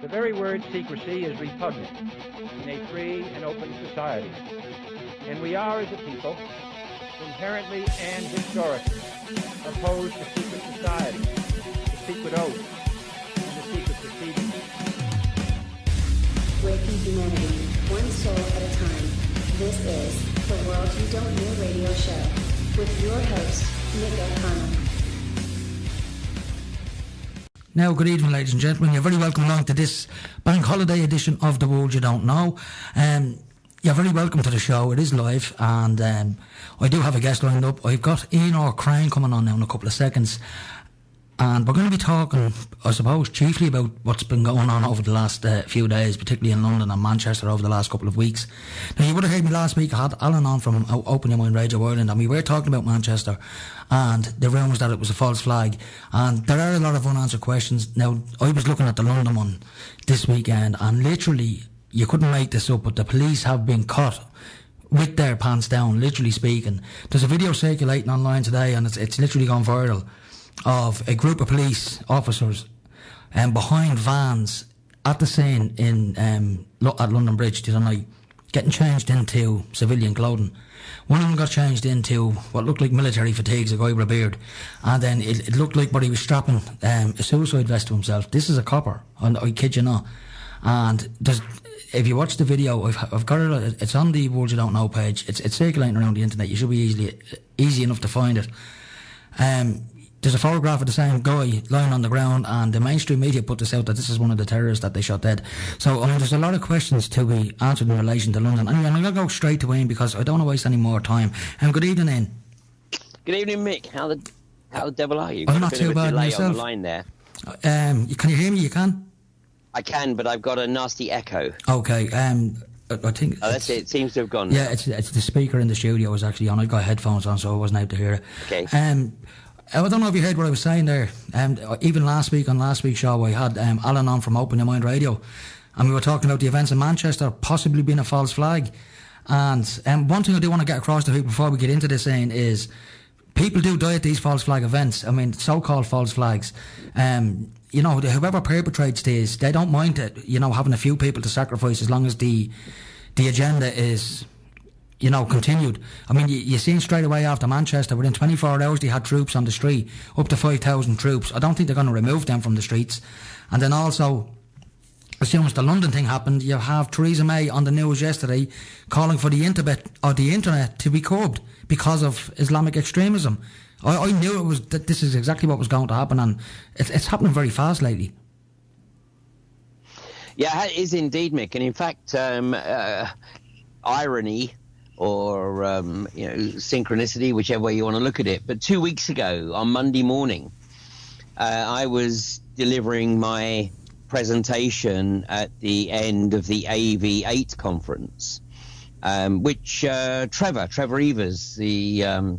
The very word secrecy is repugnant in a free and open society. And we are, as a people, inherently and historically opposed to secret society, the secret oath, and the secret proceedings. Breaking humanity, one soul at a time. This is the World You Don't Know radio show with your host, Nick O'Connell. Now, good evening, ladies and gentlemen. You're very welcome along to this bank holiday edition of The World You Don't Know. You're very welcome to the show. It is live, and I do have a guest lined up. I've got Ian Crane coming on now in a couple of seconds, and we're going to be talking, I suppose, chiefly about what's been going on over the last few days, particularly in London and Manchester over the last couple of weeks. Now, you would have heard me last week. I had Alan on from Open Your Mind Radio Ireland, and we were talking about Manchester and the rumours that it was a false flag. And there are a lot of unanswered questions. Now, I was looking at the London one this weekend, and literally, you couldn't make this up, but the police have been caught with their pants down, literally speaking. There's a video circulating online today, and it's literally gone viral, of a group of police officers behind vans at the scene at London Bridge the other night, getting changed into civilian clothing. One of them got changed into what looked like military fatigues, a guy with a beard, and then it looked like what he was strapping a suicide vest to himself. This is a copper, and I kid you not. And if you watch the video, I've got it. It's on the World You Don't Know page. It's circulating around the internet. You should be easy enough to find it. There's a photograph of the same guy lying on the ground, and the mainstream media put this out that this is one of the terrorists that they shot dead. So, there's a lot of questions to be answered in relation to London. Anyway, I'm going to go straight to Ian because I don't want to waste any more time. Good evening, Ian. Good evening, Mick. How the devil are you? I'm not too bad myself. On the line there. Can you hear me? You can? I can, but I've got a nasty echo. Okay. I think that's it. It seems to have gone. Yeah, it's the speaker in the studio was actually on. I got headphones on, so I wasn't able to hear it. Okay. I don't know if you heard what I was saying there. Even last week, on last week's show, I had Alan on from Open Your Mind Radio, and we were talking about the events in Manchester possibly being a false flag. And one thing I do want to get across to people before we get into this saying is, people do die at these false flag events. I mean, so-called false flags. Whoever perpetrates these, they don't mind it, having a few people to sacrifice as long as the agenda is, continued. I mean, you seen straight away after Manchester, within 24 hours they had troops on the street, up to 5,000 troops. I don't think they're going to remove them from the streets. And then also, as soon as the London thing happened, you have Theresa May on the news yesterday calling for the internet to be curbed because of Islamic extremism. I knew that this is exactly what was going to happen, and it's happening very fast lately. Yeah, it is indeed, Mick. And in fact, irony or synchronicity, whichever way you want to look at it. But 2 weeks ago, on Monday morning, I was delivering my presentation at the end of the AV8 conference, which Trevor Evers, the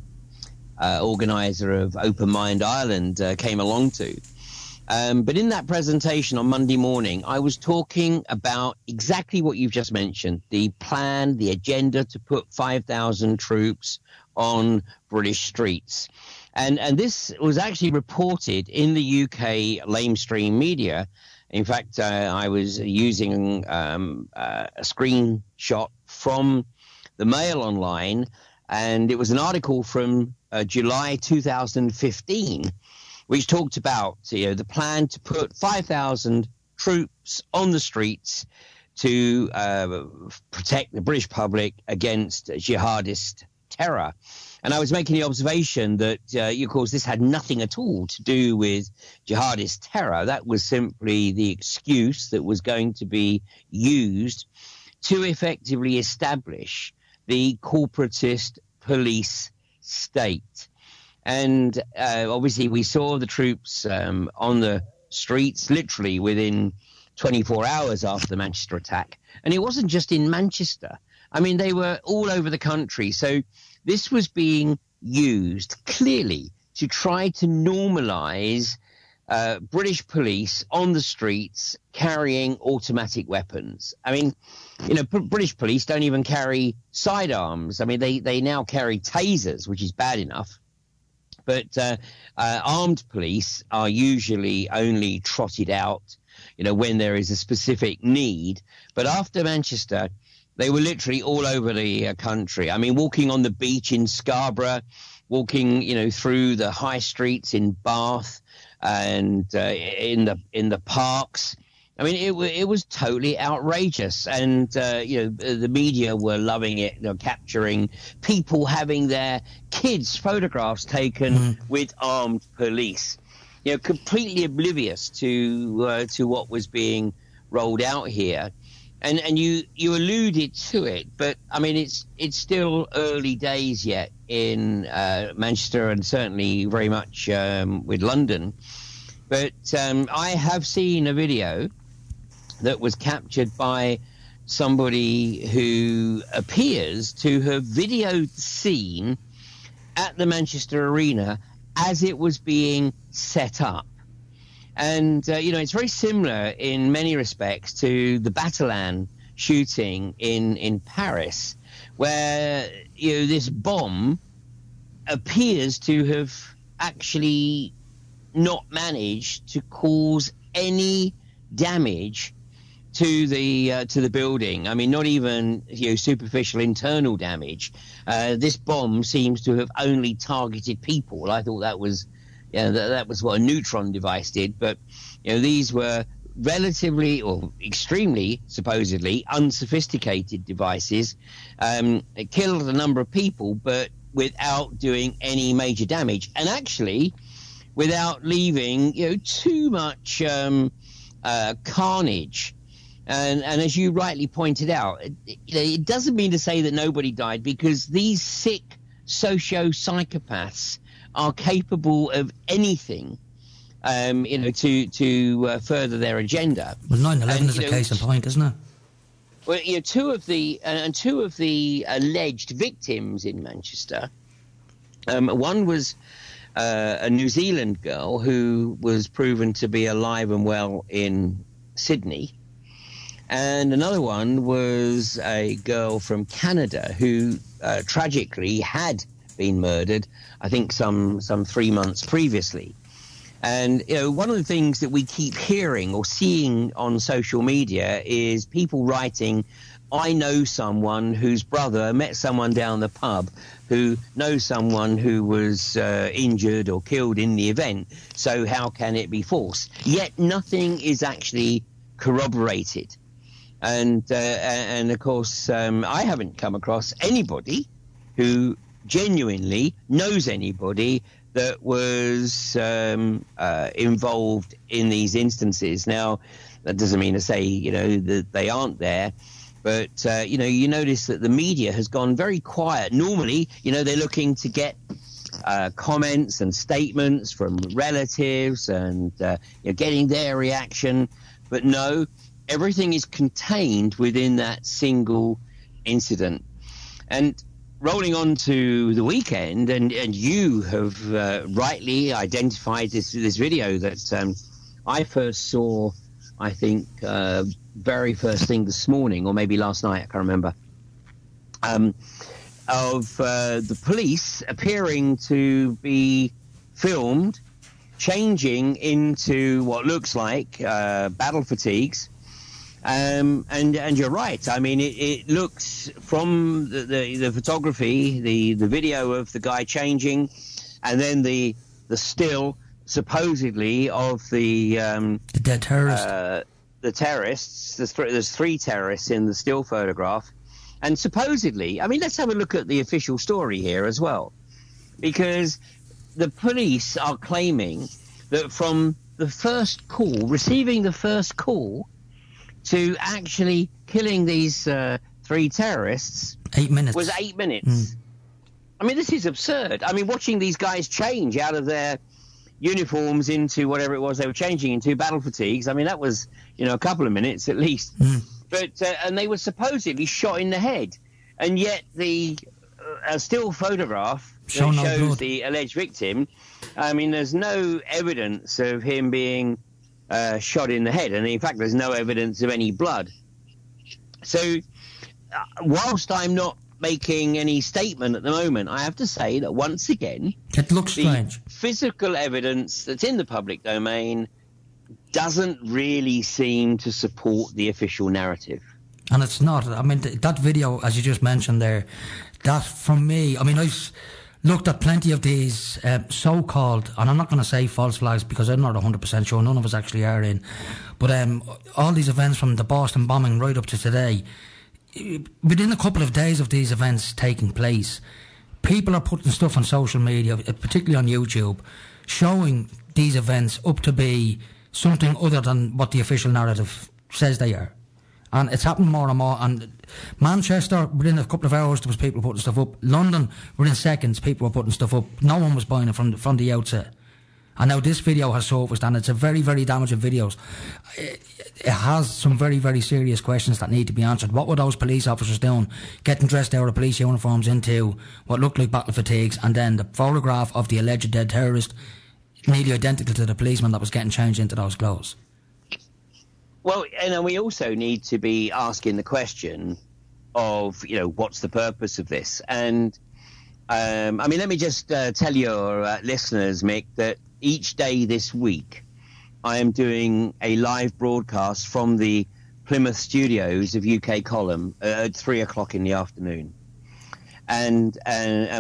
organizer of Open Mind Ireland, came along to. But in that presentation on Monday morning, I was talking about exactly what you've just mentioned, the plan, the agenda to put 5,000 troops on British streets. And this was actually reported in the UK lamestream media. In fact, I was using a screenshot from the Mail online, and it was an article from July 2015, which talked about the plan to put 5,000 troops on the streets to protect the British public against jihadist terror. And I was making the observation that, of course, this had nothing at all to do with jihadist terror. That was simply the excuse that was going to be used to effectively establish the corporatist police state. And obviously we saw the troops on the streets literally within 24 hours after the Manchester attack. And it wasn't just in Manchester. I mean, they were all over the country. So this was being used clearly to try to normalise British police on the streets carrying automatic weapons. I mean, British police don't even carry sidearms. I mean, they now carry tasers, which is bad enough. But armed police are usually only trotted out when there is a specific need. But after Manchester, they were literally all over the country. I mean, walking on the beach in Scarborough, walking, through the high streets in Bath and in the parks. I mean, it was totally outrageous, and the media were loving it, capturing people having their kids' photographs taken with armed police, completely oblivious to what was being rolled out here, and you alluded to it, but I mean it's still early days yet in Manchester, and certainly very much with London, but I have seen a video that was captured by somebody who appears to have videoed the scene at the Manchester Arena as it was being set up. And, it's very similar in many respects to the Bataclan shooting in Paris, where, this bomb appears to have actually not managed to cause any damage to the building. I mean, not even superficial internal damage. This bomb seems to have only targeted people. I thought that was that was what a neutron device did. But these were relatively or extremely supposedly unsophisticated devices. It killed a number of people, but without doing any major damage, and actually without leaving too much carnage. And as you rightly pointed out, it doesn't mean to say that nobody died, because these sick socio-psychopaths are capable of anything, to further their agenda. Well, 9/11 is a case in point, isn't it? Well, two of the alleged victims in Manchester, one was a New Zealand girl who was proven to be alive and well in Sydney. And another one was a girl from Canada who tragically had been murdered, I think some 3 months previously. And, one of the things that we keep hearing or seeing on social media is people writing, I know someone whose brother met someone down the pub who knows someone who was injured or killed in the event, so how can it be false? Yet nothing is actually corroborated. And of course, I haven't come across anybody who genuinely knows anybody that was involved in these instances. Now, that doesn't mean to say, that they aren't there. But, you notice that the media has gone very quiet. Normally, they're looking to get comments and statements from relatives and getting their reaction. But no, everything is contained within that single incident. And rolling on to the weekend, and you have rightly identified this video that I first saw, I think, very first thing this morning, or maybe last night, I can't remember, of the police appearing to be filmed changing into what looks like battle fatigues. And you're right. I mean, it looks from the photography, the video of the guy changing, and then the still supposedly of the dead terrorist. The terrorists. There's three terrorists in the still photograph, and supposedly, I mean, let's have a look at the official story here as well, because the police are claiming that from the first call, receiving the first call, to actually killing these three terrorists 8 minutes. was 8 minutes. I mean, this is absurd. I mean, watching these guys change out of their uniforms into whatever it was they were changing into, battle fatigues, I mean, that was, a couple of minutes at least. But and they were supposedly shot in the head. And yet the still photograph that shows the alleged victim, I mean, there's no evidence of him being shot in the head, and in fact there's no evidence of any blood. So whilst I'm not making any statement at the moment, I have to say that once again it looks the strange. Physical evidence that's in the public domain doesn't really seem to support the official narrative. And it's not. I mean, that video, as you just mentioned there, that for me, I mean, I've looked at plenty of these so-called, and I'm not going to say false flags because I'm not 100% sure, none of us actually are in, but all these events from the Boston bombing right up to today, within a couple of days of these events taking place, people are putting stuff on social media, particularly on YouTube, showing these events up to be something other than what the official narrative says they are. And it's happened more and more. And Manchester, within a couple of hours, there was people putting stuff up. London, within seconds, people were putting stuff up. No one was buying it from the outset. And now this video has surfaced, and it's a very, very damaging video. It has some very, very serious questions that need to be answered. What were those police officers doing? Getting dressed out of police uniforms into what looked like battle fatigues, and then the photograph of the alleged dead terrorist, nearly identical to the policeman that was getting changed into those clothes. Well, and we also need to be asking the question of, what's the purpose of this? And, I mean, let me just tell your listeners, Mick, that each day this week I am doing a live broadcast from the Plymouth studios of UK Column at 3 o'clock in the afternoon. And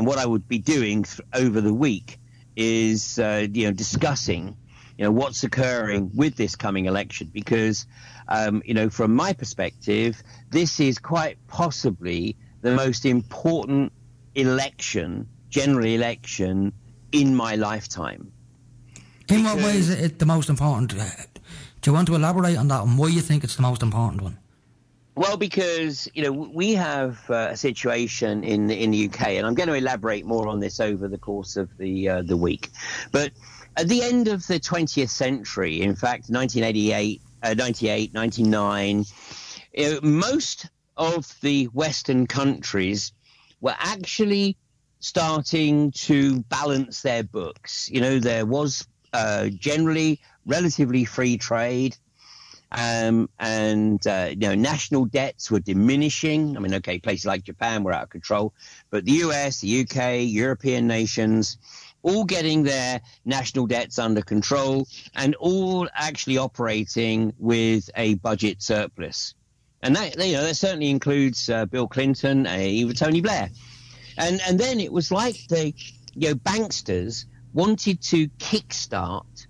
what I would be doing over the week is, discussing what's occurring with this coming election, because, from my perspective, this is quite possibly the most important general election in my lifetime. In what way is it the most important? Do you want to elaborate on that and why you think it's the most important one? Well, because, we have a situation in the UK, and I'm going to elaborate more on this over the course of the week. But at the end of the 20th century, in fact, 1988, 98, 99, most of the Western countries were actually starting to balance their books. There was generally relatively free trade, and national debts were diminishing. I mean, okay, places like Japan were out of control, but the US, the UK, European nations, all getting their national debts under control and all actually operating with a budget surplus. And that certainly includes Bill Clinton, even Tony Blair. And then it was like the banksters wanted to kickstart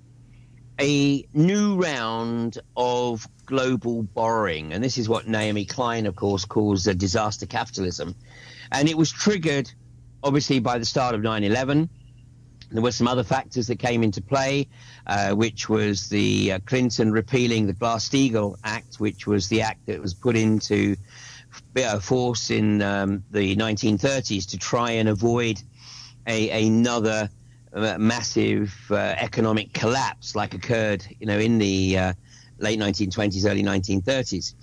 a new round of global borrowing. And this is what Naomi Klein, of course, calls disaster capitalism. And it was triggered, obviously, by the start of 9/11. There were some other factors that came into play, which was the Clinton repealing the Glass-Steagall Act, which was the act that was put into force in the 1930s to try and avoid another massive economic collapse like occurred, in the late 1920s, early 1930s,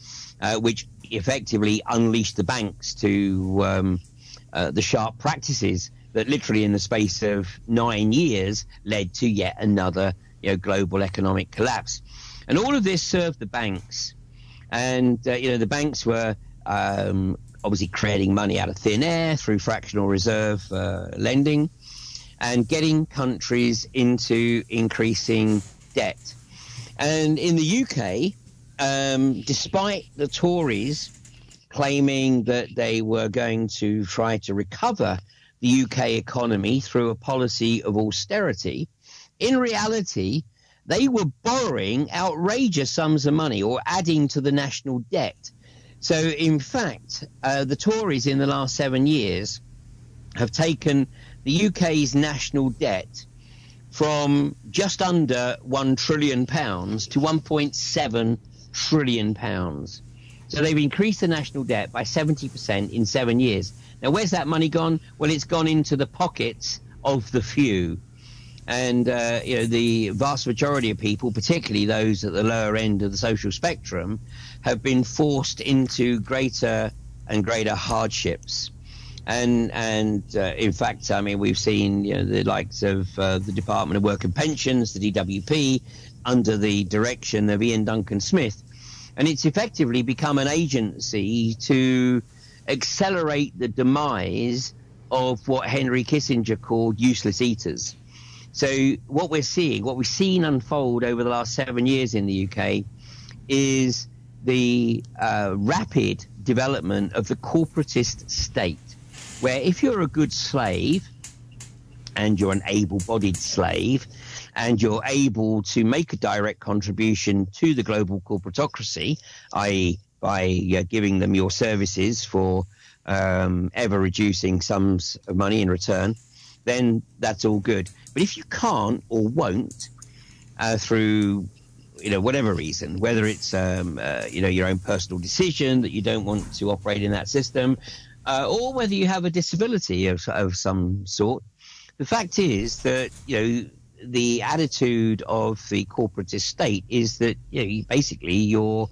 which effectively unleashed the banks to the sharp practices that literally in the space of 9 years led to yet another global economic collapse. And all of this served the banks. And, the banks were obviously creating money out of thin air through fractional reserve lending and getting countries into increasing debt. And in the UK, despite the Tories claiming that they were going to try to recover the UK economy through a policy of austerity, in reality, they were borrowing outrageous sums of money or adding to the national debt. So, in fact, the Tories in the last 7 years have taken the UK's national debt from just under £1 trillion to £1.7 trillion. So they've increased the national debt by 70% in 7 years. Now, where's that money gone? Well, it's gone into the pockets of the few. And, the vast majority of people, particularly those at the lower end of the social spectrum, have been forced into greater and greater hardships. And in fact, I mean, we've seen the likes of the Department of Work and Pensions, the DWP, under the direction of Ian Duncan Smith. And it's effectively become an agency to accelerate the demise of what Henry Kissinger called useless eaters. So what we've seen unfold over the last 7 years in the UK is the rapid development of the corporatist state, where if you're a good slave and you're an able-bodied slave and you're able to make a direct contribution to the global corporatocracy, i.e. by giving them your services for ever-reducing sums of money in return, then that's all good. But if you can't or won't, through whatever reason, whether it's your own personal decision that you don't want to operate in that system, or whether you have a disability of some sort, the fact is that the attitude of the corporatist state is that basically you're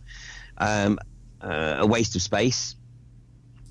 a waste of space.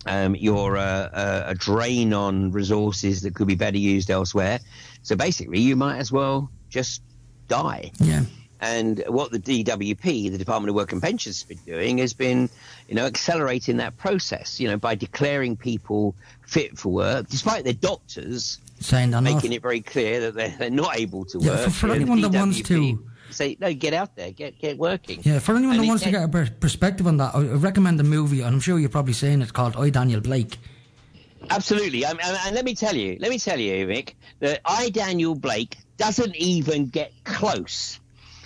You're a drain on resources that could be better used elsewhere. So basically, you might as well just die. Yeah. And what the DWP, the Department of Work and Pensions, has been doing has been, accelerating that process. By declaring people fit for work, despite their doctors saying they're making not. it very clear that they're not able to Yeah, work. for anyone that wants to say, no, get out there, get working. Yeah, for anyone that wants to get a perspective on that, I recommend the movie, and I'm sure you've probably seen it, called I, Daniel Blake. Absolutely. And let me tell you, Mick, that I, Daniel Blake, doesn't even get close.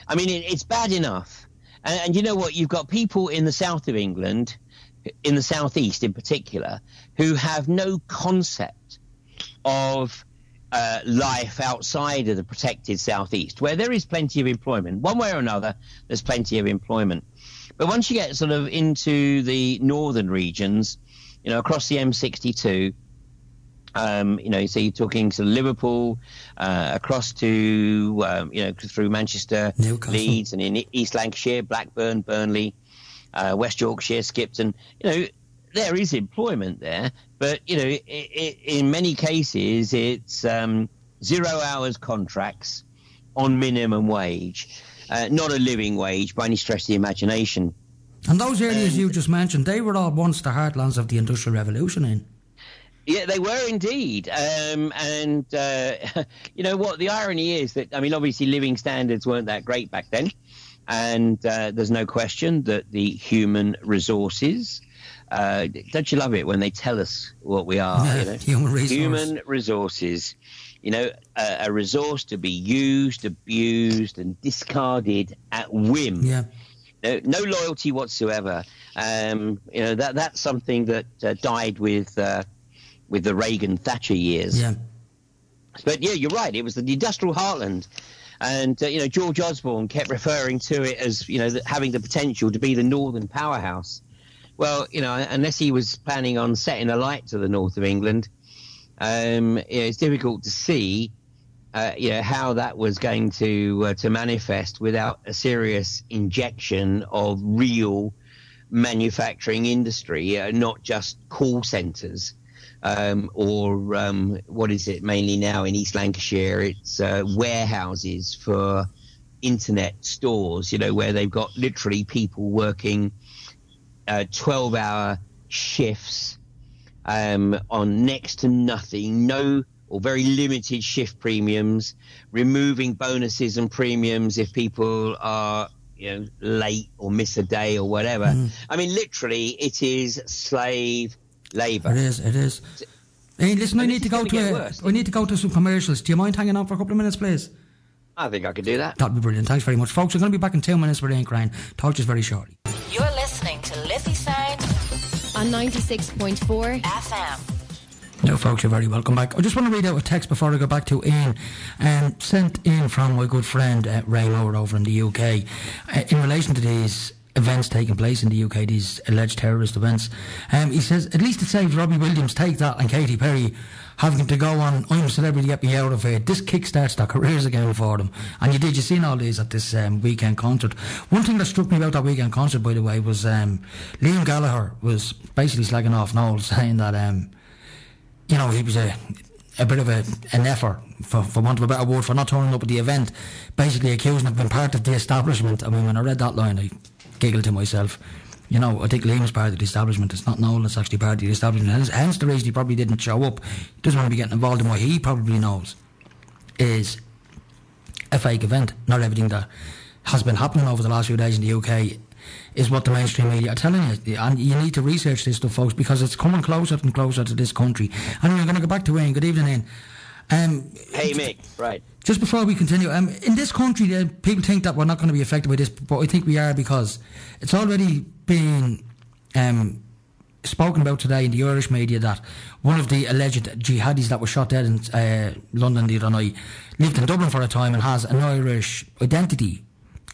I mean, it's bad enough. And you know what? You've got people in the south of England, in the southeast in particular, who have no concept of life outside of the protected southeast, where there is plenty of employment. One way or another, there's plenty of employment. But once you get sort of into the northern regions, across the M62, so you're talking sort of Liverpool, across to, through Manchester, Newcastle, Leeds, and in East Lancashire, Blackburn, Burnley, West Yorkshire, Skipton, there is employment there, but, in many cases, it's 0 hours contracts on minimum wage, not a living wage by any stretch of the imagination. And those areas you just mentioned, they were all once the heartlands of the Industrial Revolution in. Yeah, they were indeed. You know what? The irony is that, obviously living standards weren't that great back then. And there's no question that the human resources, don't you love it when they tell us what we are? Human resources. Human resources. A resource to be used, abused, and discarded at whim. Yeah. No loyalty whatsoever. That's something that died with the Reagan Thatcher years. Yeah. But yeah, you're right. It was the industrial heartland. And, George Osborne kept referring to it as, having the potential to be the northern powerhouse. Well, unless he was planning on setting a light to the north of England, it's difficult to see, how that was going to manifest without a serious injection of real manufacturing industry, not just call centres. Or what is it mainly now in East Lancashire? It's warehouses for internet stores, where they've got literally people working 12-hour shifts on next to nothing, no or very limited shift premiums, removing bonuses and premiums if people are late or miss a day or whatever. Literally, it is slave labour. It is. Hey, listen, I need to go to some commercials. Do you mind hanging on for a couple of minutes, please? I think I could do that. That'd be brilliant. Thanks very much, folks. We're going to be back in 2 minutes with Ian Crane. Talk to you very shortly. You're listening to Liffey Sound on 96.4 FM. Now, folks, you're very welcome back. I just want to read out a text before I go back to Ian, sent in from my good friend Ray Moore over in the UK, in relation to these events taking place in the UK, these alleged terrorist events. He says, at least it saves Robbie Williams, Take That, and Katy Perry having to go on I'm a Celebrity, Get Me Out of Here. This kickstarts their careers again for them. And you seen all these at this weekend concert. One thing that struck me about that weekend concert, by the way, was Liam Gallagher was basically slagging off Noel, saying that he was a bit of an effort, for want of a better word, for not turning up at the event, basically accusing of being part of the establishment. When I read that line, I giggled to myself. I think Liam's part of the establishment. It's not Noel that's actually part of the establishment. Hence the reason he probably didn't show up. He doesn't want to be getting involved in what he probably knows is a fake event. Not everything that has been happening over the last few days in the UK is what the mainstream media are telling you. And you need to research this stuff, folks, because it's coming closer and closer to this country. And we're going to go back to Wayne. Good evening, Ian. Hey, Mick. Right. Just before we continue, in this country, people think that we're not going to be affected by this, but I think we are, because it's already been spoken about today in the Irish media that one of the alleged jihadis that was shot dead in London the other night lived in Dublin for a time and has an Irish identity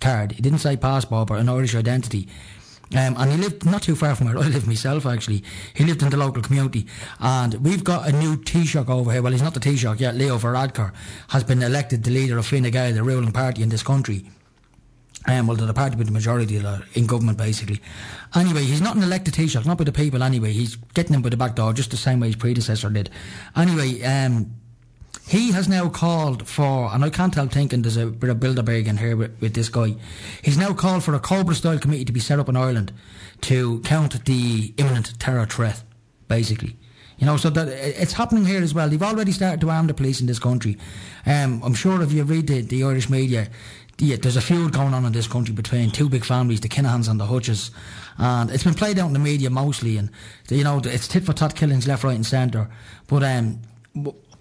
card. He didn't say passport, but an Irish identity. And he lived not too far from where I live myself, actually. He lived in the local community. And we've got a new Taoiseach over here. Well, he's not the Taoiseach yet. Leo Varadkar has been elected the leader of Fine Gael, the ruling party in this country. Well, the party with the majority in government, basically. Anyway, he's not an elected Taoiseach, not by the people anyway. He's getting in by the back door, just the same way his predecessor did. Anyway, he has now called for, and I can't help thinking there's a bit of Bilderberg in here with this guy. He's now called for a Cobra-style committee to be set up in Ireland to count the imminent terror threat, basically. You know, so that it's happening here as well. They've already started to arm the police in this country. I'm sure if you read the Irish media, there's a feud going on in this country between two big families, the Kinahans and the Hutches, and it's been played out in the media mostly, and you know, it's tit for tat killings left, right and centre. But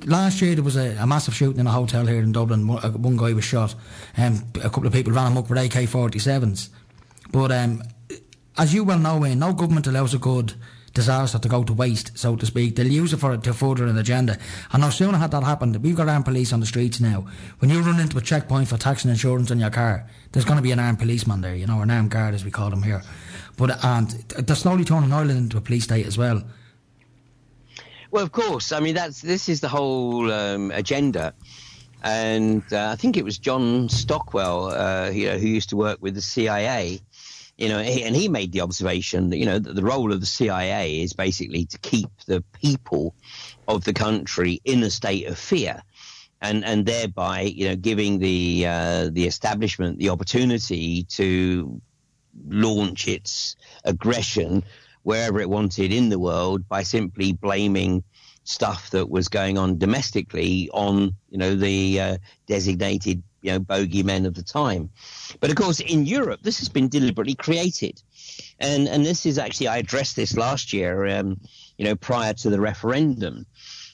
last year there was a massive shooting in a hotel here in Dublin. One guy was shot, a couple of people ran him up with AK-47s. But as you well know, Wayne, no government allows a good disaster to go to waste, so to speak. They'll use it to further an agenda. And no sooner had that happened, we've got armed police on the streets now. When you run into a checkpoint for tax and insurance on your car, there's going to be an armed policeman there, you know, an armed guard as we call them here. And they're slowly turning Ireland into a police state as well. Well, of course. I mean, this is the whole agenda. And I think it was John Stockwell, who used to work with the CIA. You know, and he made the observation that, you know, that the role of the CIA is basically to keep the people of the country in a state of fear, and thereby, you know, giving the establishment the opportunity to launch its aggression wherever it wanted in the world by simply blaming stuff that was going on domestically on, you know, the designated, you know, bogeymen of the time. But of course, in Europe, this has been deliberately created. And this is actually, I addressed this last year, you know, prior to the referendum.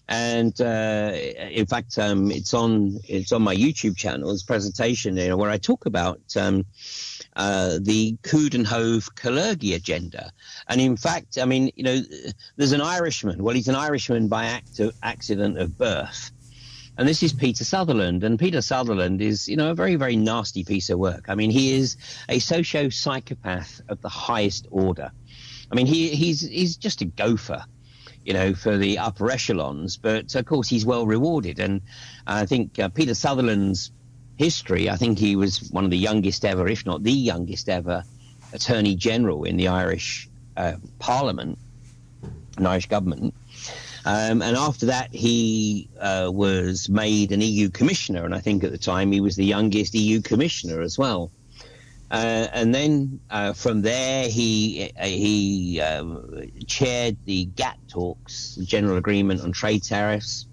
And in fact, it's on my YouTube channel, this presentation, you know, where I talk about the Coudenhove-Kalergi agenda. And in fact, I mean, you know, there's an Irishman. Well, he's an Irishman by accident of birth. And this is Peter Sutherland. And Peter Sutherland is, you know, a very, very nasty piece of work. I mean, he is a socio-psychopath of the highest order. I mean, he's just a gopher, you know, for the upper echelons. But, of course, he's well rewarded. And I think Peter Sutherland's history, I think he was one of the youngest ever, if not the youngest ever, Attorney General in the Irish Parliament, an Irish government. And after that, he was made an EU commissioner, and I think at the time he was the youngest EU commissioner as well. And then from there, he chaired the GATT talks, the General Agreement on Trade Tariffs.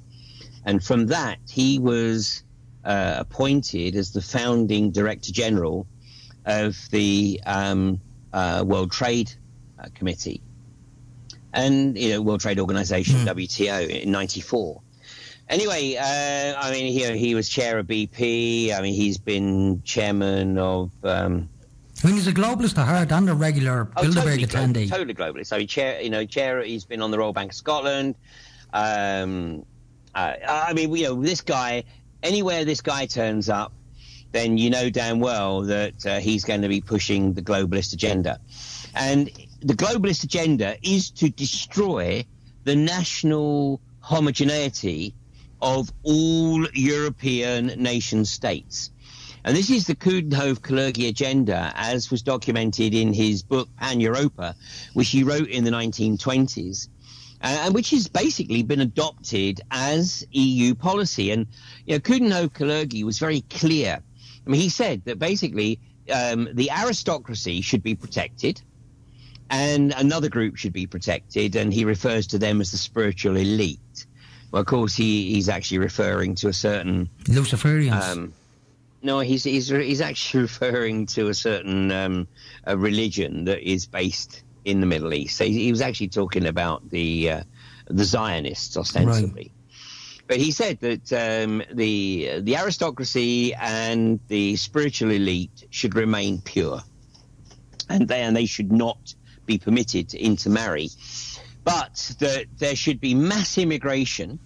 And from that, he was appointed as the founding Director General of the World Trade Committee. And, you know, World Trade Organization, WTO, in 94. Anyway, I mean, he was chair of BP. I mean, he's been chairman of... I mean, he's a globalist at heart and a regular Bilderberg attendee. Totally globalist. I mean, chair, he's been on the Royal Bank of Scotland. I mean, you know, this guy, anywhere this guy turns up, then you know damn well that he's going to be pushing the globalist agenda. And the globalist agenda is to destroy the national homogeneity of all European nation states. And this is the Coudenhove-Kalergi agenda, as was documented in his book Pan-Europa, which he wrote in the 1920s, and which has basically been adopted as EU policy. And, you know, Coudenhove-Kalergi was very clear. I mean, he said that basically the aristocracy should be protected, and another group should be protected, and he refers to them as the spiritual elite. Well, of course, he's actually referring to a certain... Luciferians. No, he's actually referring to a certain a religion that is based in the Middle East. So he was actually talking about the Zionists, ostensibly. Right. But he said that the aristocracy and the spiritual elite should remain pure, and they should not be permitted to intermarry, but that there should be mass immigration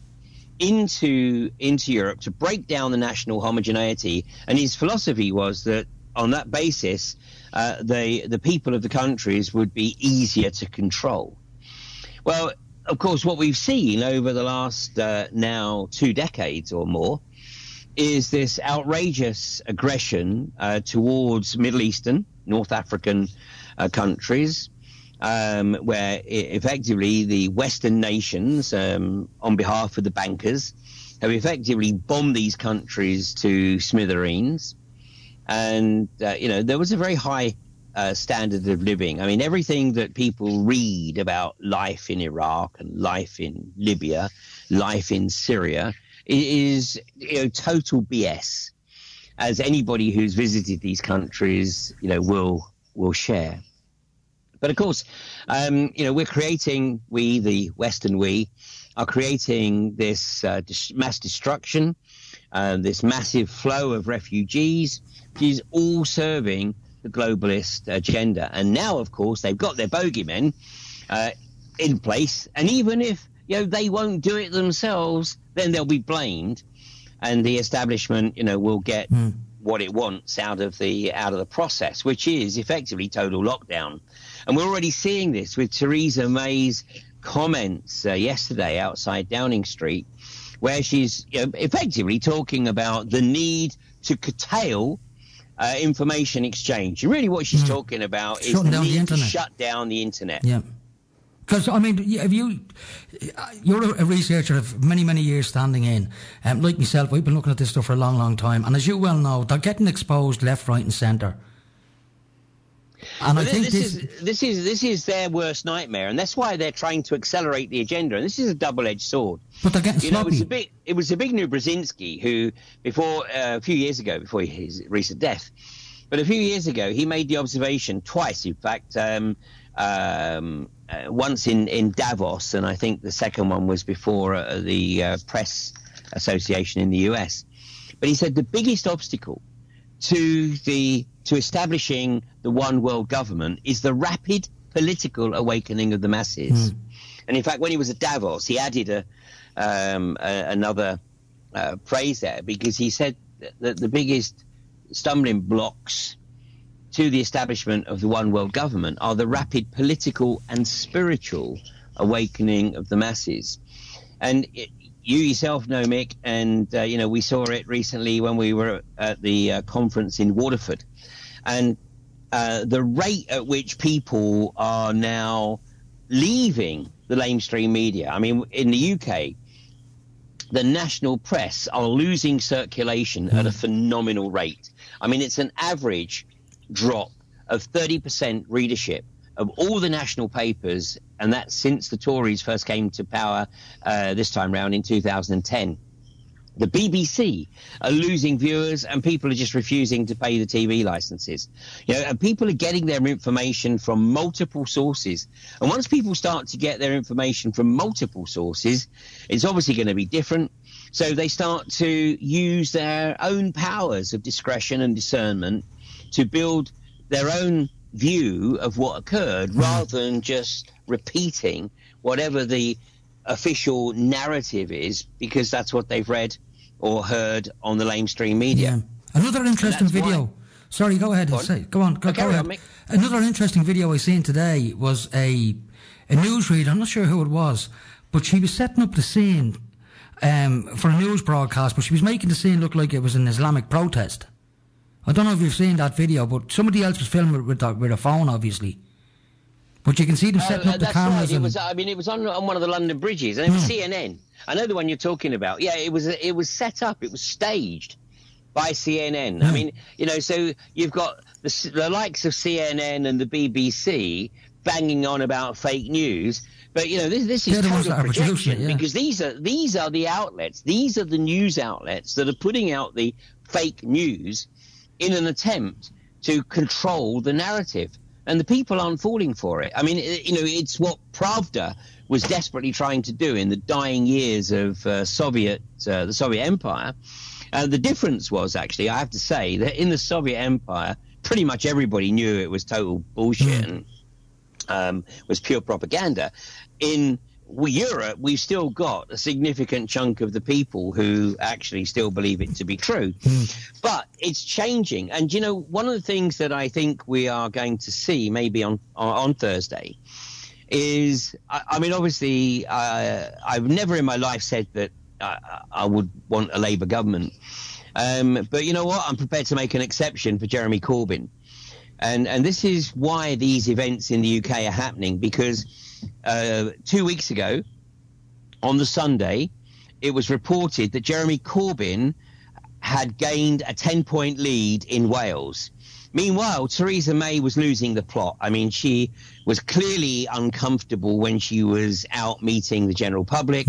into Europe to break down the national homogeneity. And his philosophy was that on that basis, the people of the countries would be easier to control. Well, of course, what we've seen over the last now 2 decades or more is this outrageous aggression towards Middle Eastern, North African countries, where effectively the Western nations, on behalf of the bankers, have effectively bombed these countries to smithereens. And, there was a very high standard of living. I mean, everything that people read about life in Iraq and life in Libya, life in Syria is total BS, as anybody who's visited these countries, will share. But of course, we're creating, the Western we, are creating this mass destruction, this massive flow of refugees, which is all serving the globalist agenda. And now, of course, they've got their bogeymen in place. And even if they won't do it themselves, then they'll be blamed, and the establishment will get what it wants out of the process, which is effectively total lockdown. And we're already seeing this with Theresa May's comments yesterday outside Downing Street, where she's effectively talking about the need to curtail information exchange. And really what she's talking about is the need to shut down the internet. Yeah. Because, I mean, you're a researcher of many, many years standing in. Like myself, we've been looking at this stuff for a long, long time. And as you well know, they're getting exposed left, right and centre. And I think this is their worst nightmare, and that's why they're trying to accelerate the agenda. And this is a double-edged sword. But they're getting sloppy. It was Zbigniew Brzezinski who, a few years ago, before his recent death, but a few years ago, he made the observation twice, in fact, once in Davos, and I think the second one was before the Press Association in the US. But he said the biggest obstacle to establishing the one world government is the rapid political awakening of the masses. And in fact, when he was at Davos, he added another phrase there, because he said that the biggest stumbling blocks to the establishment of the one world government are the rapid political and spiritual awakening of the masses. And you yourself know, Mick, and we saw it recently when we were at the conference in Waterford, and the rate at which people are now leaving the mainstream media. I mean, in the UK, the national press are losing circulation at a phenomenal rate. I mean, it's an average drop of 30% readership of all the national papers, and that's since the Tories first came to power this time round in 2010. The BBC are losing viewers, and people are just refusing to pay the TV licenses. And people are getting their information from multiple sources. And once people start to get their information from multiple sources, it's obviously going to be different. So they start to use their own powers of discretion and discernment to build their own view of what occurred, rather than just repeating whatever the official narrative is, because that's what they've read or heard on the mainstream media. Yeah. Another interesting video. Sorry, go ahead. Go on. Go ahead. Another interesting video I seen today was a newsreader. I'm not sure who it was, but she was setting up the scene for a news broadcast, but she was making the scene look like it was an Islamic protest. I don't know if you've seen that video, but somebody else was filming it with a phone, obviously. But you can see them setting up the cameras. Right. It was on one of the London bridges, and it was CNN. I know the one you're talking about. Yeah, it was set up. It was staged by CNN. I mean, so you've got the likes of CNN and the BBC banging on about fake news. But this is total projection, because these are the outlets. These are the news outlets that are putting out the fake news in an attempt to control the narrative. And the people aren't falling for it. I mean, it's what Pravda was desperately trying to do in the dying years of the Soviet Empire. The difference was, actually, I have to say, that in the Soviet Empire, pretty much everybody knew it was total bullshit and was pure propaganda. In Europe, we've still got a significant chunk of the people who actually still believe it to be true. But it's changing. And, one of the things that I think we are going to see maybe on Thursday is, I mean, obviously, I've never in my life said that I would want a Labour government. But you know what? I'm prepared to make an exception for Jeremy Corbyn. And this is why these events in the UK are happening, because 2 weeks ago, on the Sunday, it was reported that Jeremy Corbyn had gained a 10-point lead in Wales. Meanwhile, Theresa May was losing the plot. I mean, she was clearly uncomfortable when she was out meeting the general public,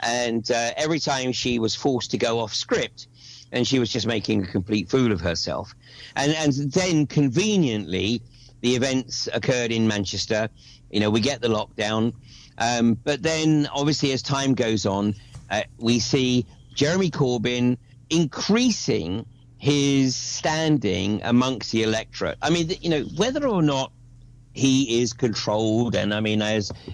and every time she was forced to go off script, and she was just making a complete fool of herself. And then, conveniently, the events occurred in Manchester. We get the lockdown. But then, obviously, as time goes on, we see Jeremy Corbyn increasing his standing amongst the electorate. I mean, whether or not he is controlled, and I mean,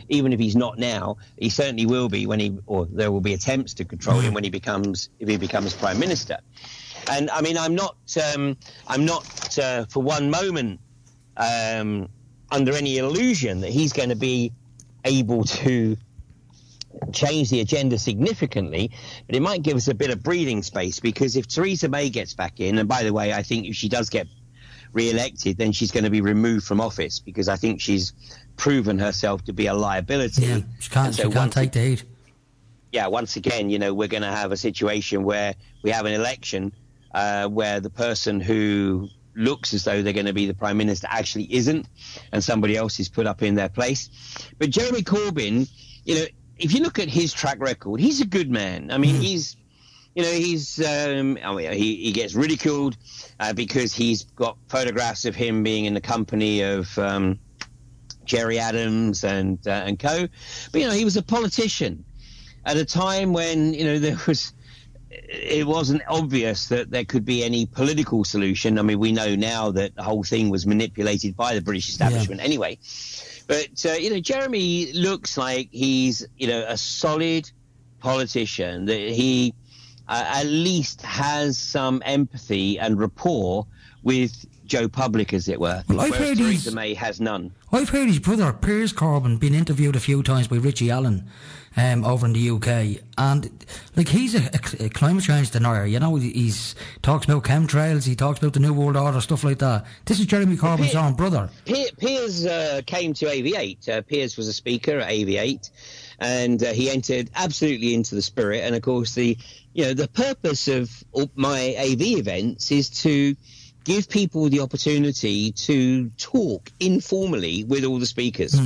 even if he's not now, he certainly will be or there will be attempts to control him if he becomes prime minister. And I mean, I'm not for one moment under any illusion that he's going to be able to change the agenda significantly, but it might give us a bit of breathing space, because if Theresa May gets back in, and by the way, I think if she does get re-elected, then she's going to be removed from office, because I think she's proven herself to be a liability. Yeah, she can't take the heat. Yeah, once again, we're going to have a situation where we have an election where the person who looks as though they're going to be the prime minister actually isn't, and somebody else is put up in their place. But Jeremy Corbyn, if you look at his track record, he's a good man. I mean, he gets ridiculed because he's got photographs of him being in the company of Jerry Adams and co. But he was a politician at a time when it wasn't obvious that there could be any political solution. I mean, we know now that the whole thing was manipulated by the British establishment anyway. But, Jeremy looks like he's, a solid politician, that he at least has some empathy and rapport with Joe Public, as it were. Well, whereas Theresa May has none. I've heard his brother, Piers Corbyn, been interviewed a few times by Richie Allen over in the UK. And, he's a climate change denier. He talks about chemtrails, he talks about the New World Order, stuff like that. This is Jeremy Corbyn's own brother. Piers came to AV8. Piers was a speaker at AV8, and he entered absolutely into the spirit. And, of course, the purpose of my AV events is to give people the opportunity to talk informally with all the speakers.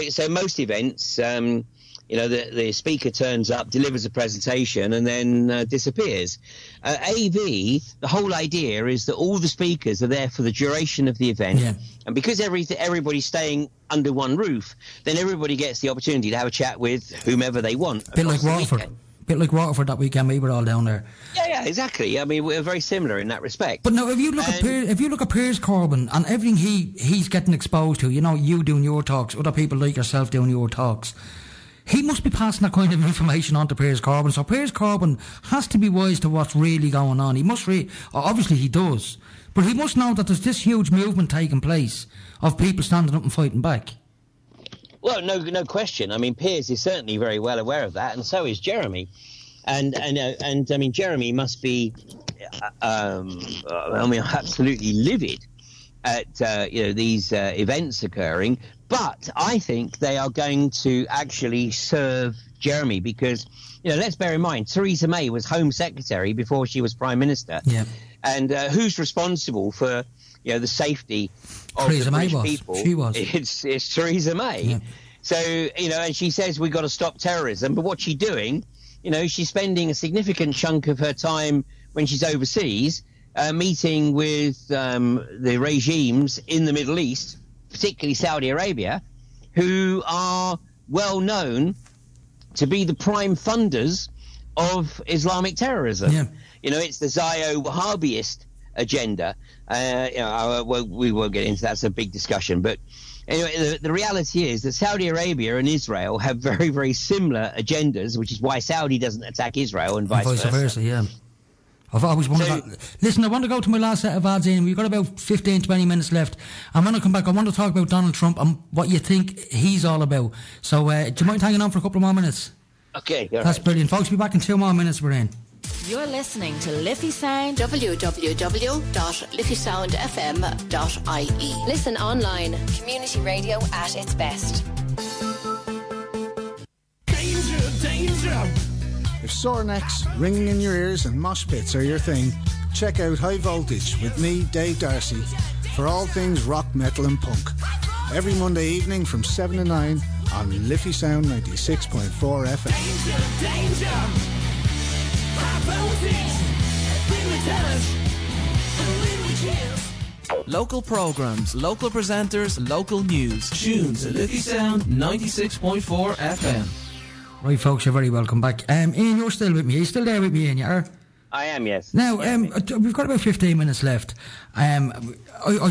So most events, the speaker turns up, delivers a presentation, and then disappears. AV, the whole idea is that all the speakers are there for the duration of the event, and because everybody's staying under one roof, then everybody gets the opportunity to have a chat with whomever they want. A bit like Waterford. Bit like Waterford that weekend, we were all down there. Yeah, exactly. I mean, we're very similar in that respect. But now, if you look at Piers Corbyn and everything he's getting exposed to, you doing your talks, other people like yourself doing your talks, he must be passing that kind of information on to Piers Corbyn. So Piers Corbyn has to be wise to what's really going on. He must obviously he does, but he must know that there's this huge movement taking place of people standing up and fighting back. Well, no question. I mean, Piers is certainly very well aware of that, and so is Jeremy. And I mean, Jeremy must be, absolutely livid at these events occurring. But I think they are going to actually serve Jeremy, because let's bear in mind, Theresa May was Home Secretary before she was Prime Minister. Yeah. And who's responsible for the safety of the British people? She was. It's Theresa May. Yeah. So, and she says we've got to stop terrorism. But what's she doing? She's spending a significant chunk of her time when she's overseas, meeting with the regimes in the Middle East, particularly Saudi Arabia, who are well known to be the prime funders of Islamic terrorism. Yeah. It's the Zio-Wahhabist agenda. We won't get into that. It's a big discussion. But anyway, the reality is that Saudi Arabia and Israel have very, very similar agendas, which is why Saudi doesn't attack Israel and vice versa. Yeah. I've always wondered that. Listen, I want to go to my last set of ads in. We've got about 15, 20 minutes left. And when I come back, I want to talk about Donald Trump and what you think he's all about. So do you mind hanging on for a couple of more minutes? Okay. That's brilliant. Folks, we'll be back in 2 more minutes. We're in. You're listening to Liffey Sound. www.liffeysoundfm.ie. Listen online. Community radio at its best. Danger, danger! If sore necks, ringing in your ears and mosh pits are your thing, check out High Voltage with me, Dave Darcy, for all things rock, metal and punk. Every Monday evening from 7 to 9 on Liffey Sound 96.4 FM. Danger, danger! High voltage! Bring the tennis! Local programs, local presenters, local news. Tune to Liffey Sound 96.4 FM. Right, folks, you're very welcome back. Ian, you're still with me. Are you still there with me, Ian? You are? I am, yes. Now, we've got about 15 minutes left. I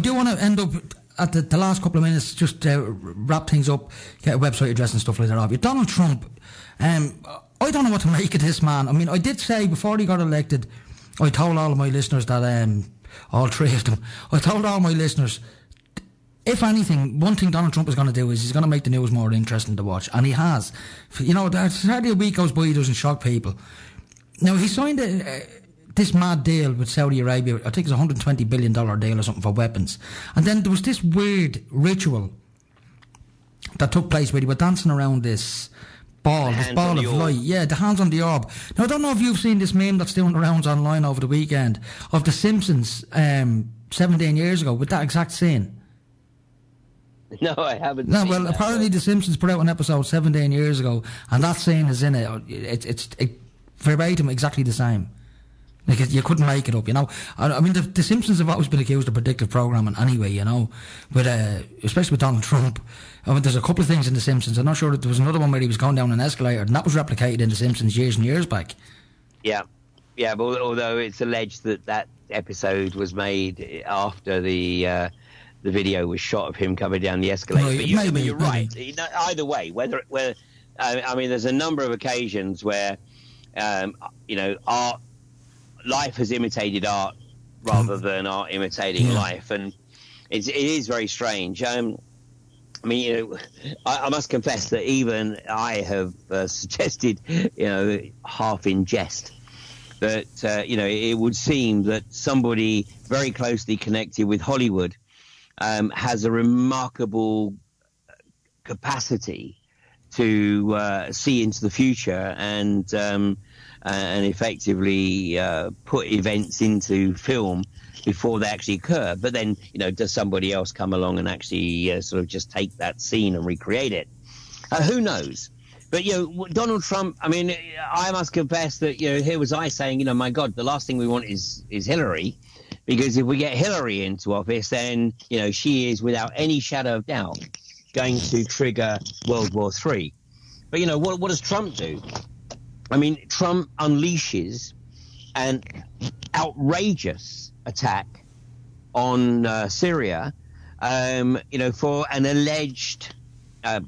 do want to end up at the last couple of minutes, just wrap things up, get a website address and stuff like that off you. Donald Trump, I don't know what to make of this man. I mean, I did say before he got elected, I told all of my listeners that, all three of them, I told all my listeners, if anything, one thing Donald Trump is going to do is he's going to make the news more interesting to watch. And he has. There's hardly a week goes by he doesn't shock people. Now, he signed this mad deal with Saudi Arabia. I think it's a $120 billion deal or something for weapons. And then there was this weird ritual that took place where they were dancing around this ball of light. Yeah, the hands on the orb. Now, I don't know if you've seen this meme that's doing the rounds online over the weekend of The Simpsons 17 years ago with that exact scene. No, I haven't. No, seen well, that, apparently The Simpsons put out an episode 17 years ago, and that scene is in it. It's verbatim exactly the same. Like, you couldn't make it up, I mean, the Simpsons have always been accused of predictive programming anyway, but especially with Donald Trump. I mean, there's a couple of things in The Simpsons. I'm not sure that there was another one where he was going down an escalator, and that was replicated in The Simpsons years and years back. Yeah, but although it's alleged that episode was made after the video was shot of him coming down the escalator. Right, But you're right. Either way, I mean, there's a number of occasions where, art, life has imitated art rather than art imitating life, and it is very strange. I mean, I must confess that even I have suggested, half in jest, that it would seem that somebody very closely connected with Hollywood has a remarkable capacity to see into the future and effectively put events into film before they actually occur. But then, does somebody else come along and actually sort of just take that scene and recreate it? Who knows? But, Donald Trump, I mean, I must confess that, here was I saying, my God, the last thing we want is Hillary. Because if we get Hillary into office, then, she is without any shadow of doubt going to trigger World War III. But, what does Trump do? I mean, Trump unleashes an outrageous attack on Syria, for an alleged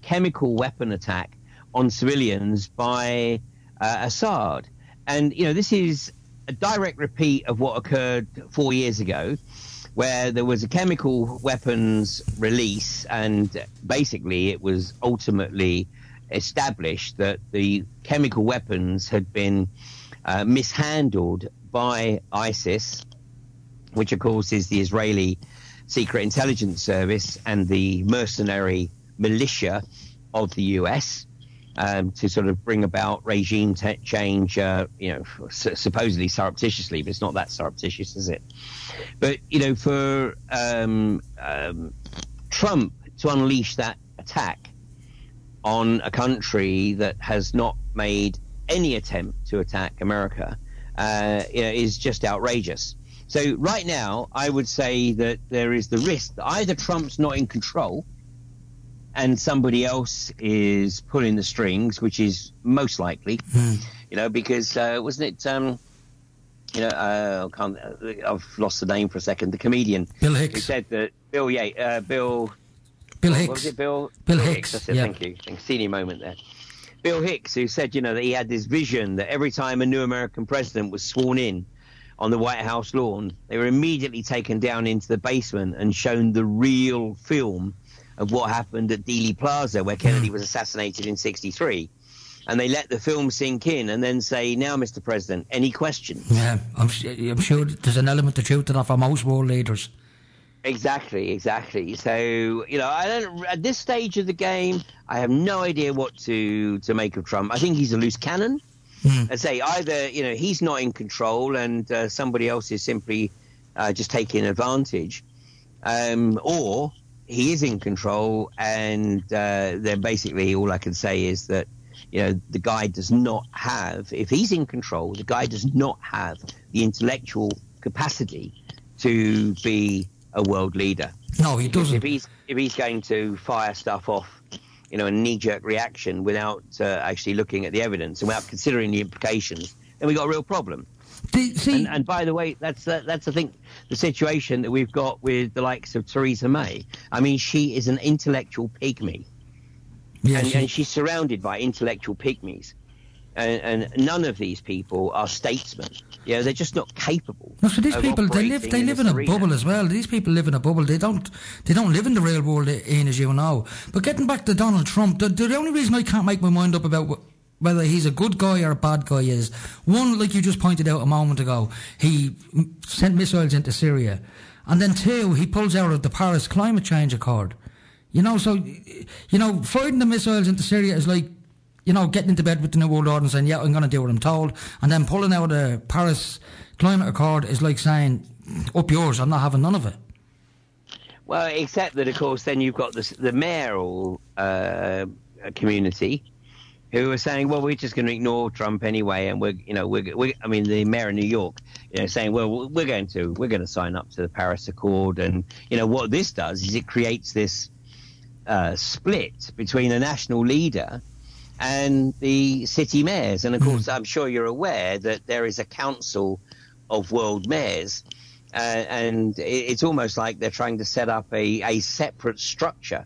chemical weapon attack on civilians by Assad. And, this is a direct repeat of what occurred 4 years ago, where there was a chemical weapons release, and basically it was ultimately established that the chemical weapons had been mishandled by ISIS, which of course is the Israeli Secret Intelligence Service and the mercenary militia of the US. To sort of bring about regime change, supposedly surreptitiously, but it's not that surreptitious, is it? But, for Trump to unleash that attack on a country that has not made any attempt to attack America, is just outrageous. So right now, I would say that there is the risk that either Trump's not in control and somebody else is pulling the strings, which is most likely, because wasn't it, I've lost the name for a second, the comedian. Bill Hicks. Who said that Bill Hicks. What was it, Bill Hicks. That's it, yeah. Thank you. Senior moment there. Bill Hicks, who said, that he had this vision that every time a new American president was sworn in on the White House lawn, they were immediately taken down into the basement and shown the real film of what happened at Dealey Plaza, where Kennedy was assassinated in '63. And they let the film sink in and then say, now, Mr. President, any questions? Yeah, I'm sure there's an element of truth to that for most world leaders. Exactly. So, I don't, at this stage of the game, I have no idea what to make of Trump. I think he's a loose cannon. I say either, he's not in control and somebody else is simply just taking advantage, or he is in control and then basically all I can say is that, the guy does not have, if he's in control, the guy does not have the intellectual capacity to be a world leader. No, he doesn't. If he's going to fire stuff off, a knee-jerk reaction without actually looking at the evidence and without considering the implications, then we've got a real problem. And by the way, that's I think the situation that we've got with the likes of Theresa May. I mean, she is an intellectual pygmy. And she's surrounded by intellectual pygmies. And none of these people are statesmen. They're just not capable. No, so these people, they live in a bubble as well. These people live in a bubble. They don't live in the real world, Ian, as you know. But getting back to Donald Trump, the only reason I can't make my mind up about whether he's a good guy or a bad guy is, one, like you just pointed out a moment ago, he sent missiles into Syria. And then two, he pulls out of the Paris Climate Change Accord. Firing the missiles into Syria is like, getting into bed with the New World Order and saying, yeah, I'm going to do what I'm told. And then pulling out the Paris Climate Accord is like saying, up yours, I'm not having none of it. Well, except that, of course, then you've got the mayoral community who are saying, well, we're just going to ignore Trump anyway. And the mayor of New York, saying, well, we're going to sign up to the Paris Accord. And, what this does is it creates this split between a national leader and the city mayors. And of course, I'm sure you're aware that there is a council of world mayors, and it's almost like they're trying to set up a separate structure,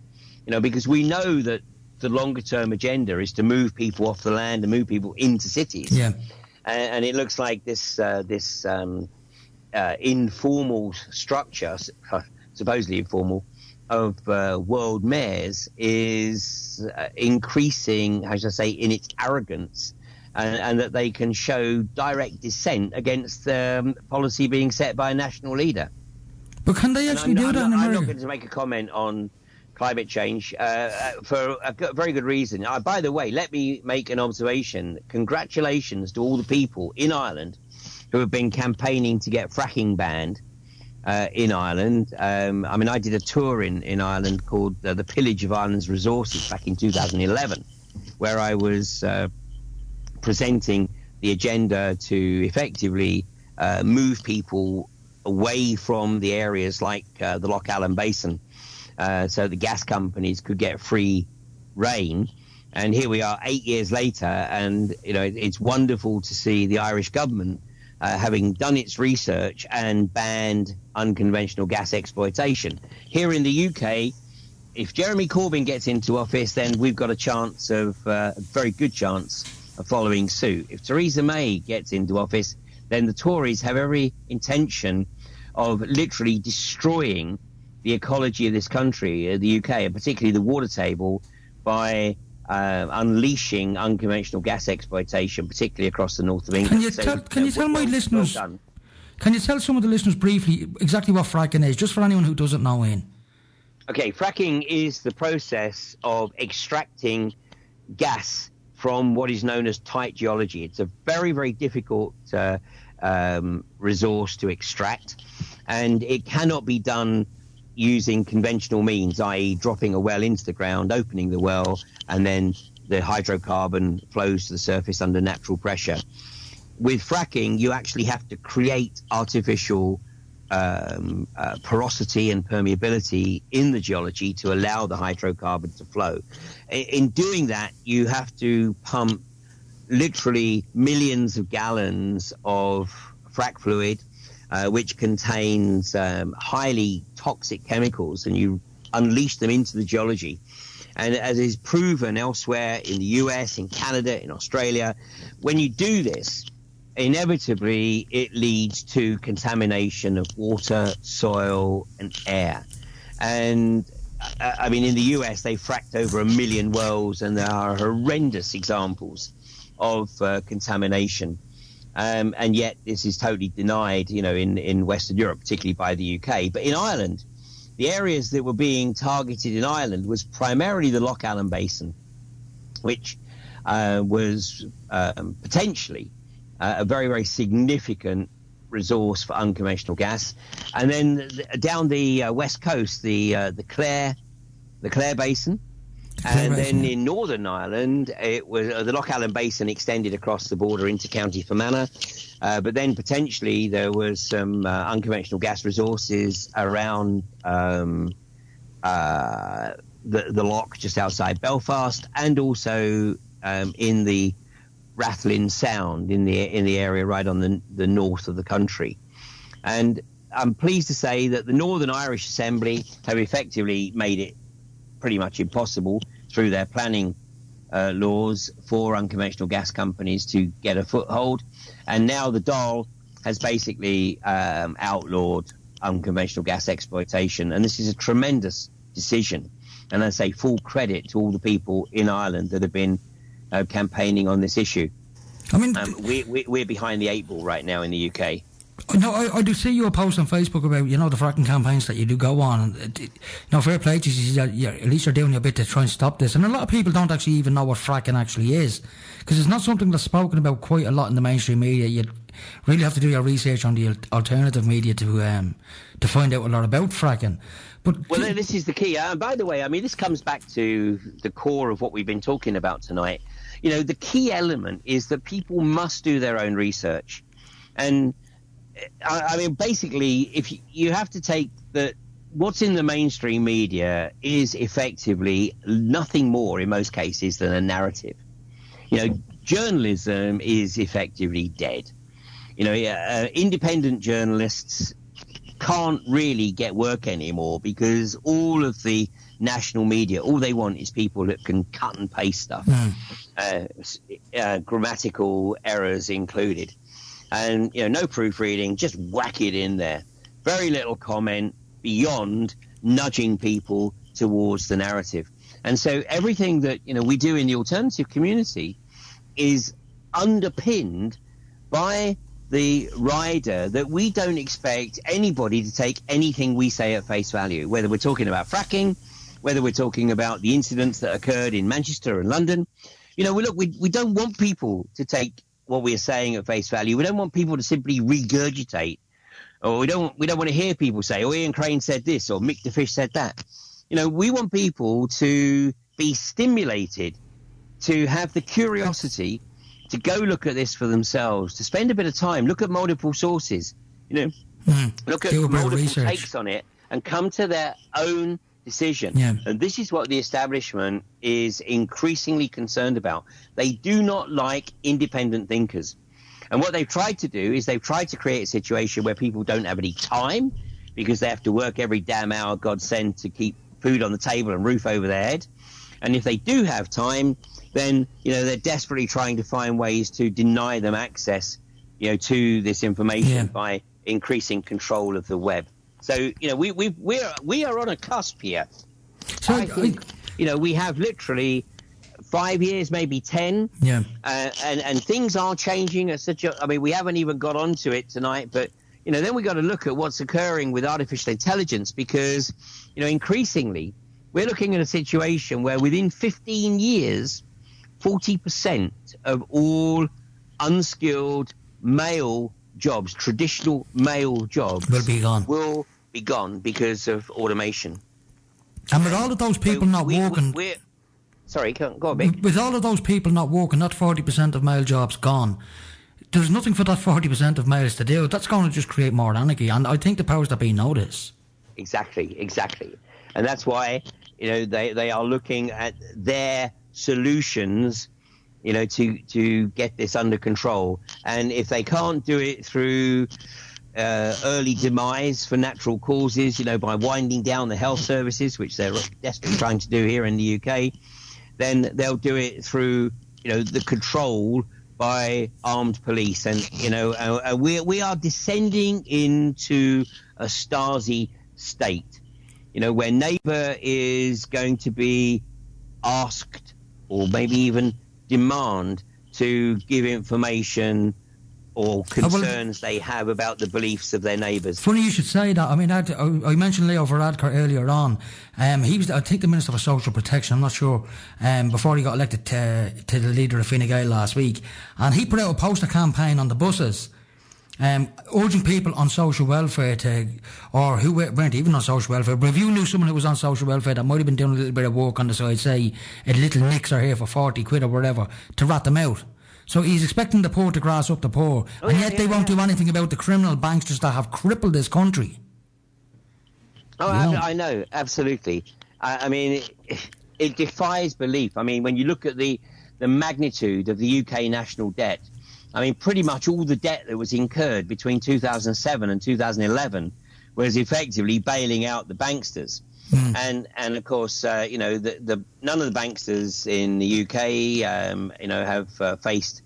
because we know that the longer term agenda is to move people off the land and move people into cities. Yeah. And it looks like this informal structure, supposedly informal, of world mayors is increasing, how should I say, in its arrogance, and that they can show direct dissent against policy being set by a national leader. But can they actually do that in America? I'm not going to make a comment on climate change for a very good reason. By the way, let me make an observation. Congratulations to all the people in Ireland who have been campaigning to get fracking banned in Ireland. I did a tour in Ireland called The Pillage of Ireland's Resources back in 2011, where I was presenting the agenda to effectively move people away from the areas like the Loch Allen Basin, so the gas companies could get free rein. And here we are 8 years later, and it's wonderful to see the Irish government having done its research and banned unconventional gas exploitation. Here in the UK, if Jeremy Corbyn gets into office, then we've got a very good chance of following suit. If Theresa May gets into office, then the Tories have every intention of literally destroying the ecology of this country, the UK, and particularly the water table, by unleashing unconventional gas exploitation, particularly across the north of England. Can you tell my listeners? Can you tell some of the listeners briefly exactly what fracking is, just for anyone who doesn't know, Ian? Okay, fracking is the process of extracting gas from what is known as tight geology. It's a very, very difficult resource to extract, and it cannot be done using conventional means, i.e. dropping a well into the ground, opening the well, and then the hydrocarbon flows to the surface under natural pressure. with fracking, you actually have to create artificial porosity and permeability in the geology to allow the hydrocarbon to flow. In doing that, you have to pump literally millions of gallons of frac fluid, which contains highly toxic chemicals, and you unleash them into the geology. And as is proven elsewhere in the US, in Canada, in Australia, when you do this, inevitably it leads to contamination of water, soil, and air. And I mean, in the US, they fracked over 1 million wells, and there are horrendous examples of contamination. And yet this is totally denied, in Western Europe, particularly by the UK. But in Ireland, the areas that were being targeted in Ireland was primarily the Loch Allen Basin, which was potentially a very, very significant resource for unconventional gas. And then down the west coast, the Clare Basin. And then in Northern Ireland, it was the Loch Allen Basin extended across the border into County Fermanagh. But then potentially there was some unconventional gas resources around the loch just outside Belfast, and also in the Rathlin Sound in the area right on the north of the country. And I'm pleased to say that the Northern Irish Assembly have effectively made it pretty much impossible through their planning laws for unconventional gas companies to get a foothold. And now the Dáil has basically outlawed unconventional gas exploitation. And this is a tremendous decision. And I say full credit to all the people in Ireland that have been campaigning on this issue. I mean, we're behind the 8 ball right now in the UK. No, I do see your post on Facebook about, the fracking campaigns that you do go on. And, fair play to you, at least you're doing your bit to try and stop this. And a lot of people don't actually even know what fracking actually is, because it's not something that's spoken about quite a lot in the mainstream media. You really have to do your research on the alternative media to find out a lot about fracking. Well, this is the key. By the way, I mean, this comes back to the core of what we've been talking about tonight. The key element is that people must do their own research. And I mean, basically, if you have to take that what's in the mainstream media is effectively nothing more in most cases than a narrative. Journalism is effectively dead. Independent journalists can't really get work anymore because all of the national media, all they want is people that can cut and paste stuff, grammatical errors included. And, no proofreading, just whack it in there. Very little comment beyond nudging people towards the narrative. And so everything that, we do in the alternative community is underpinned by the rider that we don't expect anybody to take anything we say at face value, whether we're talking about fracking, whether we're talking about the incidents that occurred in Manchester and London. We don't want people to take what we are saying at face value. We don't want people to simply regurgitate, or we don't want to hear people say, oh, Ian Crane said this, or Mick the Fish said that. We want people to be stimulated, to have the curiosity to go look at this for themselves, to spend a bit of time, look at multiple sources, look at multiple takes on it, and come to their own decision. Yeah. And this is what the establishment is increasingly concerned about. They do not like independent thinkers. And what they've tried to do is they've tried to create a situation where people don't have any time because they have to work every damn hour God sent to keep food on the table and roof over their head. And if they do have time, then, they're desperately trying to find ways to deny them access, to this information by increasing control of the web. So, we are on a cusp here. So I think, we have literally 5 years, maybe 10. Yeah. And things are changing at we haven't even got onto it tonight, but, then we got to look at what's occurring with artificial intelligence because, increasingly we're looking at a situation where within 15 years, 40% of all unskilled male jobs, traditional male jobs, will be gone because of automation. And with all of those people not working... Sorry, go on, Mick. With all of those people not working, not 40% of male jobs gone, there's nothing for that 40% of males to do. That's going to just create more anarchy, and I think the powers that be know this. Exactly. And that's why, they are looking at their solutions, to get this under control. And if they can't do it through early demise for natural causes, by winding down the health services, which they're desperately trying to do here in the UK, then they'll do it through, the control by armed police. And, we are descending into a Stasi state, where neighbour is going to be asked, or maybe even demand, to give information or concerns they have about the beliefs of their neighbours. Funny you should say that. I mean, I mentioned Leo Varadkar earlier on. He was, I think, the Minister for Social Protection, I'm not sure, before he got elected to the leader of Fine Gael last week. And he put out a poster campaign on the buses, urging people on social welfare or who weren't even on social welfare, but if you knew someone who was on social welfare that might have been doing a little bit of work on the side, say a little nicks are here for 40 quid or whatever, to rat them out. So he's expecting the poor to grass up the poor, and yet they won't do anything about the criminal banksters that have crippled this country. I know, absolutely. I mean, it defies belief. I mean, when you look at the magnitude of the UK national debt, I mean, pretty much all the debt that was incurred between 2007 and 2011 was effectively bailing out the banksters. And of course, none of the banksters in the UK, have faced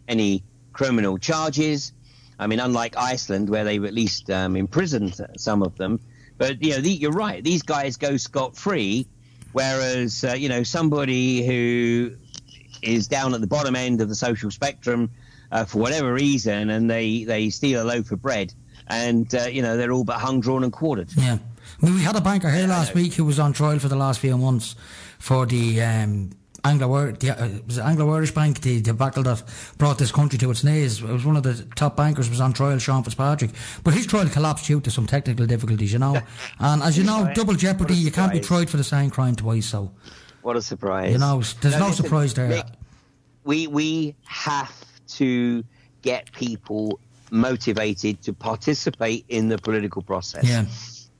any criminal charges. I mean, unlike Iceland, where they've at least imprisoned some of them. But you're right; these guys go scot-free, whereas somebody who is down at the bottom end of the social spectrum for whatever reason, and they steal a loaf of bread, and they're all but hung, drawn, and quartered. Yeah. I mean, we had a banker here last week who was on trial for the last few months for the Anglo-Irish Bank, the debacle that brought this country to its knees. It was one of the top bankers was on trial, Sean Fitzpatrick. But his trial collapsed due to some technical difficulties, And as you know, double jeopardy, you can't be tried for the same crime twice. So, what a surprise! There's no surprise there. Nick, we have to get people motivated to participate in the political process. Yeah.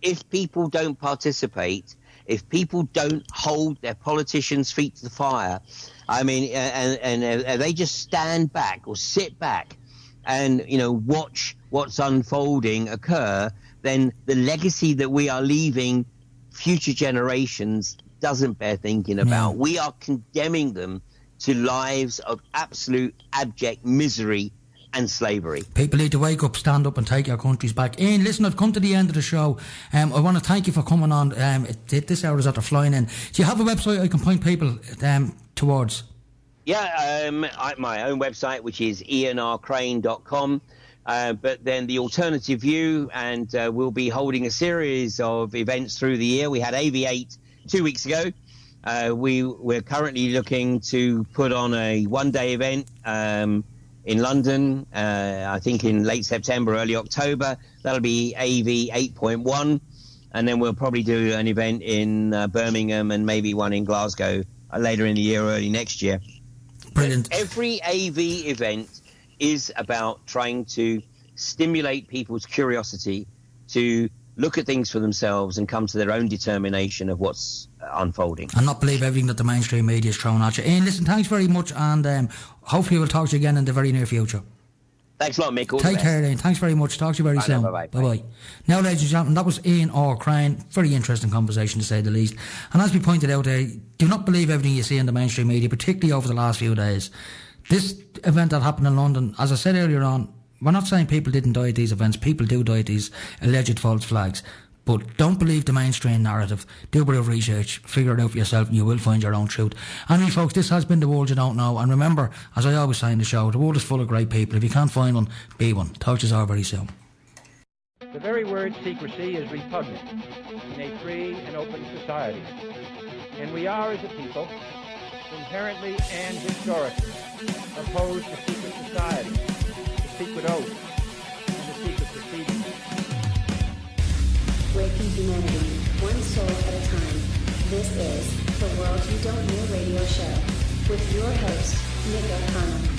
If people don't participate, if people don't hold their politicians' feet to the fire, I mean, and they just stand back or sit back and, watch what's unfolding occur, then the legacy that we are leaving future generations doesn't bear thinking about. Yeah. We are condemning them to lives of absolute abject misery and slavery. People need to wake up, stand up and take our countries back. Ian, listen, I've come to the end of the show. I want to thank you for coming on. This hour is after flying in. Do you have a website I can point people towards? Yeah, my own website, which is ianrcrane.com. But then the Alternative View, and we'll be holding a series of events through the year. We had AV8 2 weeks ago. We're currently looking to put on a one-day event in London, I think in late September, early October. That'll be AV 8.1. And then we'll probably do an event in Birmingham and maybe one in Glasgow later in the year, early next year. Brilliant. But every AV event is about trying to stimulate people's curiosity to look at things for themselves and come to their own determination of what's unfolding. And not believe everything that the mainstream media is throwing at you. Ian, listen, thanks very much, and hopefully we'll talk to you again in the very near future. Thanks a lot, Mick. Take care, Ian. Thanks very much. Talk to you very soon. Bye-bye. Bye-bye. Now, ladies and gentlemen, that was Ian R. Crane. Very interesting conversation, to say the least. And as we pointed out, do not believe everything you see in the mainstream media, particularly over the last few days. This event that happened in London, as I said earlier on, we're not saying people didn't die at these events. People do die at these alleged false flags. But don't believe the mainstream narrative. Do a bit of research, figure it out for yourself, and you will find your own truth. Anyway, folks, this has been The World You Don't Know. And remember, as I always say in the show, the world is full of great people. If you can't find one, be one. Talk to you all very soon. The very word secrecy is repugnant in a free and open society. And we are, as a people, inherently and historically opposed to secret society, to secret oaths, and to secret proceedings. Breaking humanity, one soul at a time. This is The World You Don't Know radio show with your host, Nick O'Connell.